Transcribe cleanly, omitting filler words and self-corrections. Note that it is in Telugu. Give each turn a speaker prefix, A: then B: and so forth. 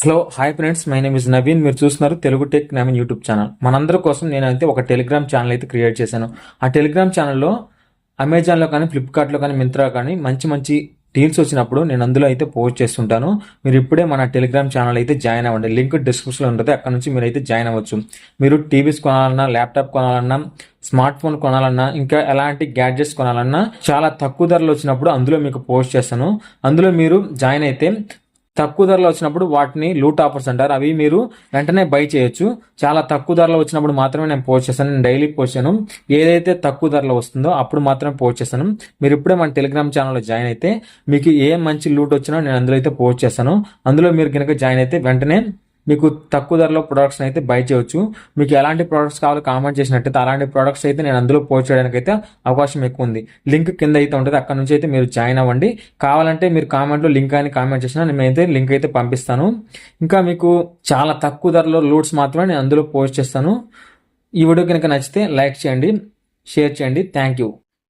A: Hello hi friends, my name is Naveen. మీరు చూస్తున్నారు Telugu tech Naveen YouTube channel. మనందరి కోసం నేనైతే ఒక టెలిగ్రామ్ ఛానల్ అయితే క్రియేట్ చేశాను. ఆ టెలిగ్రామ్ ఛానల్లో అమెజాన్లో కానీ ఫ్లిప్కార్ట్లో కానీ మింత్రా కానీ మంచి మంచి డీల్స్ వచ్చినప్పుడు నేను అందులో అయితే పోస్ట్ చేస్తుంటాను. మీరు ఇప్పుడే మన టెలిగ్రామ్ ఛానల్ అయితే జాయిన్ అవ్వండి. లింక్ డిస్క్రిప్షన్లో ఉంటుంది, అక్కడ నుంచి మీరు అయితే జాయిన్ అవ్వచ్చు. మీరు టీవీస్ కొనాలన్నా, ల్యాప్టాప్ కొనాలన్నా, స్మార్ట్ ఫోన్ కొనాలన్నా, ఇంకా ఎలాంటి గ్యాడ్జెట్స్ కొనాలన్నా చాలా తక్కువ ధరలు వచ్చినప్పుడు అందులో మీకు పోస్ట్ చేస్తాను. అందులో మీరు జాయిన్ అయితే తక్కువ ధరలో వచ్చినప్పుడు వాటిని లూట్ ఆఫర్స్ అంటారు, అవి మీరు వెంటనే బై చేయొచ్చు. చాలా తక్కువ ధరలో వచ్చినప్పుడు మాత్రమే నేను పోస్ట్ చేస్తాను. నేను డైలీ పోస్ట్ చేయను. ఏదైతే తక్కువ ధరలో వస్తుందో అప్పుడు మాత్రమే పోస్ట్ చేస్తాను. మీరు ఇప్పుడే మన టెలిగ్రామ్ ఛానల్లో జాయిన్ అయితే మీకు ఏ మంచి లూట్ వచ్చినా నేను అందులో అయితే పోస్ట్ చేస్తాను. అందులో మీరు కనుక జాయిన్ అయితే వెంటనే మీకు తక్కువ ధరలో ప్రొడక్ట్స్ అయితే బై చేయొచ్చు. మీకు ఎలాంటి ప్రొడక్ట్స్ కావాలో కామెంట్ చేసినట్టయితే అలాంటి ప్రొడక్ట్స్ అయితే నేను అందులో పోస్ట్ చేయడానికి అయితే అవకాశం ఎక్కువ ఉంది. లింక్ కింద అయితే ఉంటుంది, అక్కడ నుంచి అయితే మీరు జాయిన్ అవ్వండి. కావాలంటే మీరు కామెంట్లో లింక్ అని కామెంట్ చేసినా నేనైతే లింక్ అయితే పంపిస్తాను. ఇంకా మీకు చాలా తక్కువ ధరలో లూట్స్ మాత్రమే నేను అందులో పోస్ట్ చేస్తాను. ఈ వీడియో కనుక నచ్చితే లైక్ చేయండి, షేర్ చేయండి. Thank you.